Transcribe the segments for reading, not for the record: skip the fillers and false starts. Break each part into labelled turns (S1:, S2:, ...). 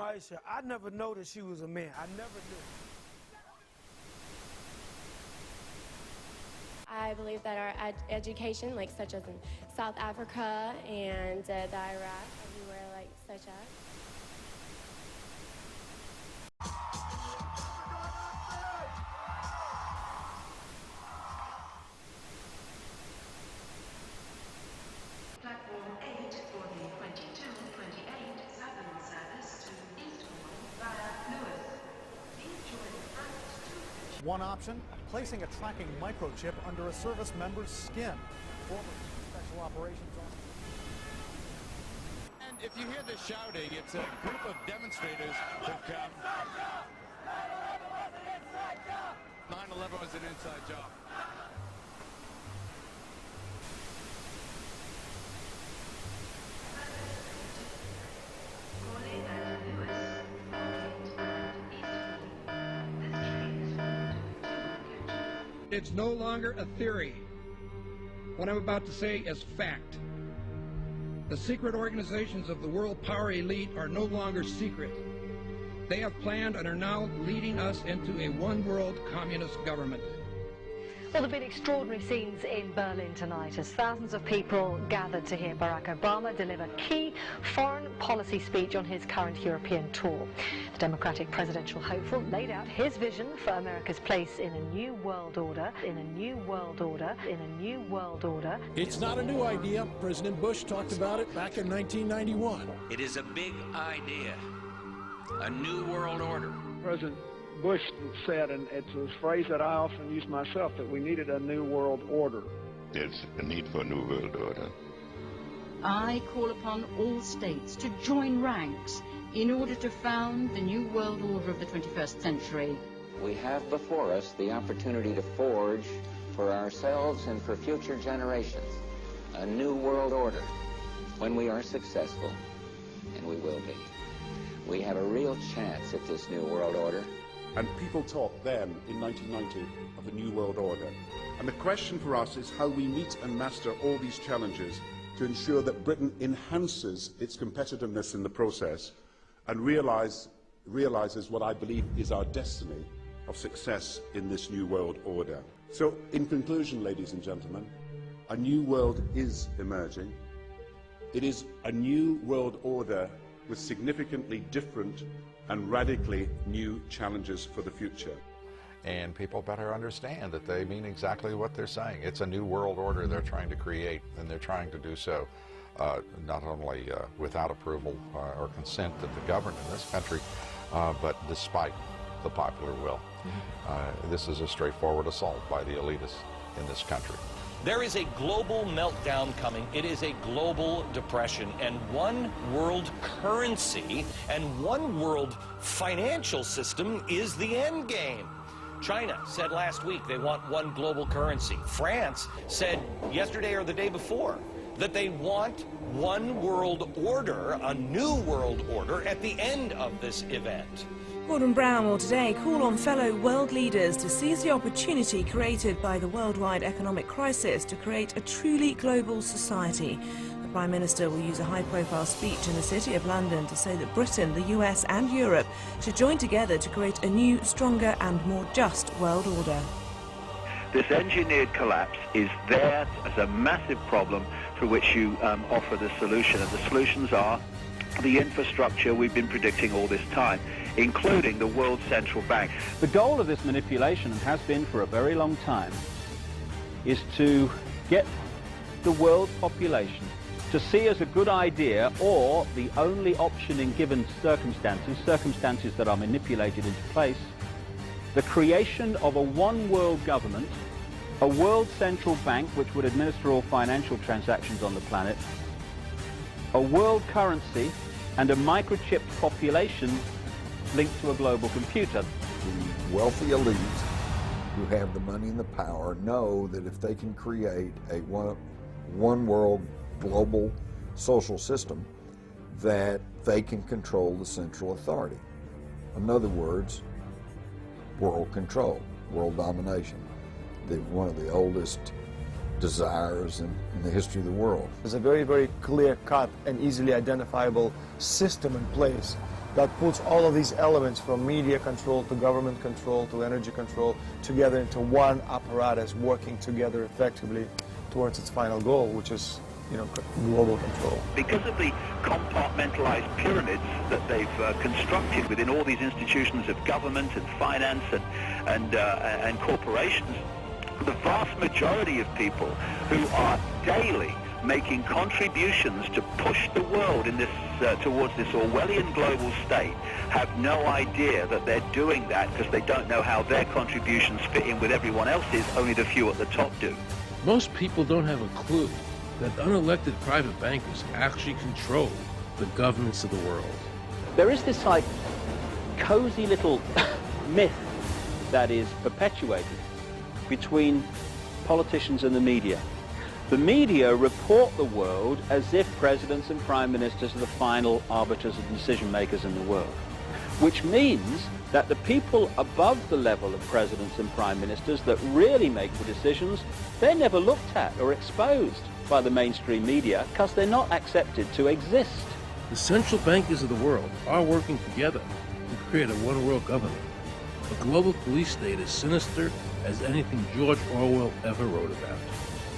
S1: Aisha, I never noticed she was a man. I never knew.
S2: I believe that our education, like such as in South Africa and the Iraq, everywhere like such as.
S3: Platform 8 for the 2228 Southern service to Eastbourne via Lewis. Please join the front.
S4: One option, placing a tracking microchip under a service member's skin. Former Special Operations Officer.
S5: And if you hear the shouting, it's a group of demonstrators who've come. 9/11 was an inside job.
S3: Calling at Lewis, and Eastbourne. This train is forward to
S6: It's no longer a theory. What I'm about to say is fact. The secret organizations of the world power elite are no longer secret. They have planned and are now leading us into a one-world communist government.
S7: Well, there have been extraordinary scenes in Berlin tonight as thousands of people gathered to hear Barack Obama deliver key foreign policy speech on his current European tour. The Democratic presidential hopeful laid out his vision for America's place in a new world order, in a new world order, in a new world order.
S8: It's not a new idea. President Bush talked about it back in 1991.
S9: It is a big idea, a new world order.
S10: President Bush said, and it's a phrase that I often use myself, that we needed a new world order.
S11: There's a need for a new world order.
S12: I call upon all states to join ranks in order to found the new world order of the 21st century.
S13: We have before us the opportunity to forge for ourselves and for future generations a new world order. When we are successful, and we will be, we have a real chance at this new world order.
S14: And people talked then, in 1990, of a new world order. And the question for us is how we meet and master all these challenges to ensure that Britain enhances its competitiveness in the process and realizes what I believe is our destiny of success in this new world order. So, in conclusion, ladies and gentlemen, a new world is emerging. It is a new world order with significantly different and radically new challenges for the future.
S15: And people better understand that they mean exactly what they're saying. It's a new world order they're trying to create, and they're trying to do so not only without approval or consent of the governed in this country, but despite the popular will. This is a straightforward assault by the elitists in this country.
S16: There is a global meltdown coming. It is a global depression, and one world currency and one world financial system is the end game. China said last week they want one global currency. France said yesterday or the day before that they want one world order, a new world order, at the end of this event.
S17: Gordon Brown will today call on fellow world leaders to seize the opportunity created by the worldwide economic crisis to create a truly global society. The Prime Minister will use a high-profile speech in the City of London to say that Britain, the US and Europe should join together to create a new, stronger and more just world order.
S18: This engineered collapse is there as a massive problem for which you offer the solution, and the solutions are the infrastructure we've been predicting all this time, including the World Central Bank.
S19: The goal of this manipulation, and has been for a very long time, is to get the world population to see as a good idea, or the only option in given circumstances that are manipulated into place, the creation of a one-world government, a world central bank which would administer all financial transactions on the planet, a world currency, and a microchipped population linked to a global computer.
S20: The wealthy elite who have the money and the power know that if they can create a one world global social system, that they can control the central authority. In other words, world control, world domination. One of the oldest desires in the history of the world.
S21: There's a very, very clear-cut and easily identifiable system in place that puts all of these elements, from media control to government control to energy control, together into one apparatus working together effectively towards its final goal, which is, global control.
S18: Because of the compartmentalized pyramids that they've constructed within all these institutions of government and finance and corporations, the vast majority of people who are daily making contributions to push the world in this towards this Orwellian global state have no idea that they're doing that, because they don't know how their contributions fit in with everyone else's. Only the few at the top do.
S22: Most people don't have a clue that unelected private bankers actually control the governments of the world.
S19: There is this cozy little myth that is perpetuated between politicians and the media. The media report the world as if presidents and prime ministers are the final arbiters and decision makers in the world, which means that the people above the level of presidents and prime ministers that really make the decisions, they're never looked at or exposed by the mainstream media because they're not accepted to exist.
S22: The central bankers of the world are working together to create a one-world government. A global police state as sinister as anything George Orwell ever wrote about,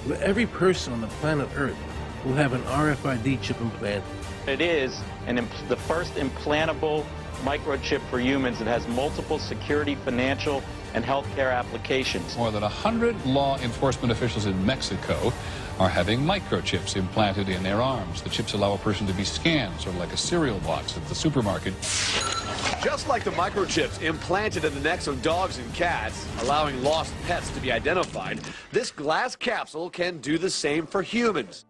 S22: where every person on the planet Earth will have an RFID chip implanted.
S23: It is the first implantable microchip for humans that has multiple security, financial, and healthcare applications.
S24: More than 100 law enforcement officials in Mexico are having microchips implanted in their arms. The chips allow a person to be scanned, sort of like a cereal box at the supermarket.
S25: Just like the microchips implanted in the necks of dogs and cats, allowing lost pets to be identified, this glass capsule can do the same for humans.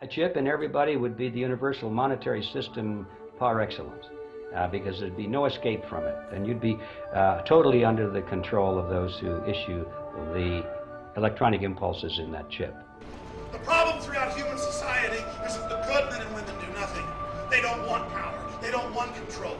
S26: A chip in everybody would be the universal monetary system par excellence, because there'd be no escape from it, and you'd be totally under the control of those who issue the electronic impulses in that chip.
S27: The problem throughout human society is that the good men and women do nothing. They don't want power. They don't want control.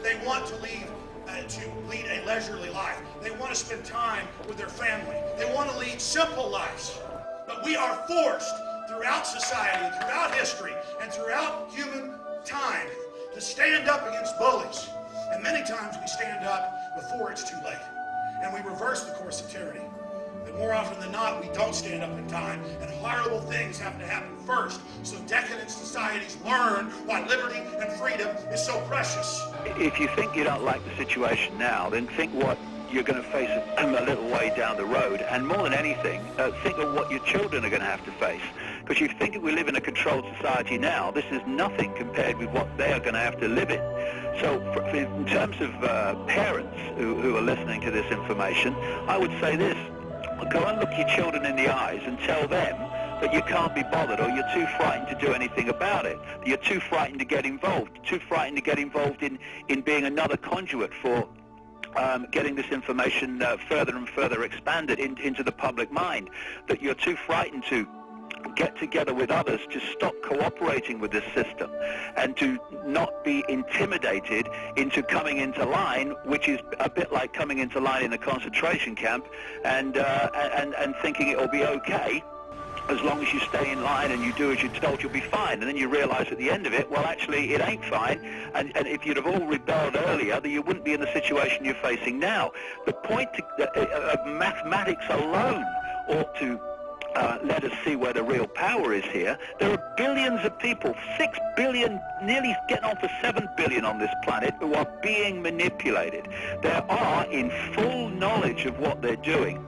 S27: They want to lead a leisurely life. They want to spend time with their family. They want to lead simple lives. But we are forced throughout society, throughout history, and throughout human time to stand up against bullies. And many times we stand up before it's too late. And we reverse the course of tyranny. But more often than not, we don't stand up in time, and horrible things have to happen first, so decadent societies learn why liberty and freedom is so precious.
S18: If you think you don't like the situation now, then think what you're going to face a little way down the road, and more than anything, think of what your children are going to have to face. Because you think we live in a controlled society now, this is nothing compared with what they are going to have to live in. So in terms of parents who are listening to this information, I would say this: go and look your children in the eyes and tell them that you can't be bothered, or you're too frightened to do anything about it. You're too frightened to get involved, too frightened to get involved in being another conduit for getting this information further and further expanded into the public mind, that you're too frightened to get together with others to stop cooperating with this system and to not be intimidated into coming into line, which is a bit like coming into line in a concentration camp and thinking it'll be okay as long as you stay in line and you do as you're told, you'll be fine. And then you realize at the end of it, well, actually, it ain't fine. And if you'd have all rebelled earlier, then you wouldn't be in the situation you're facing now. The point of mathematics alone ought to let us see where the real power is here. There are billions of people, 6 billion, nearly getting on for 7 billion on this planet, who are being manipulated. There are, in full knowledge of what they're doing,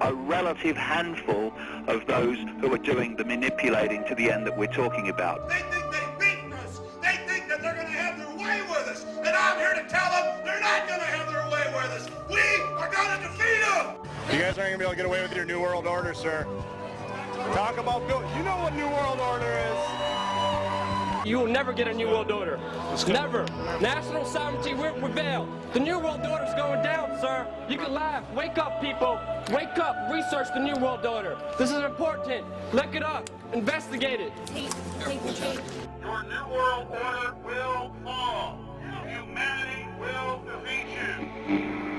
S18: a relative handful of those who are doing the manipulating to the end that we're talking about.
S27: They think they've beaten us. They think that they're going to have their way with us. And I'm here to tell them they're not going to have their way with us. We are going to defeat them.
S28: You guys aren't going to be able to get away with your New World Order, sir. Talk about Bill. You know what New World Order is.
S29: You will never get a New World Order. Never. National sovereignty will prevail. The New World Order is going down, sir. You can laugh. Wake up, people. Wake up. Research the New World Order. This is important. Look it up. Investigate it.
S27: Your New World Order will fall. Humanity will defeat you.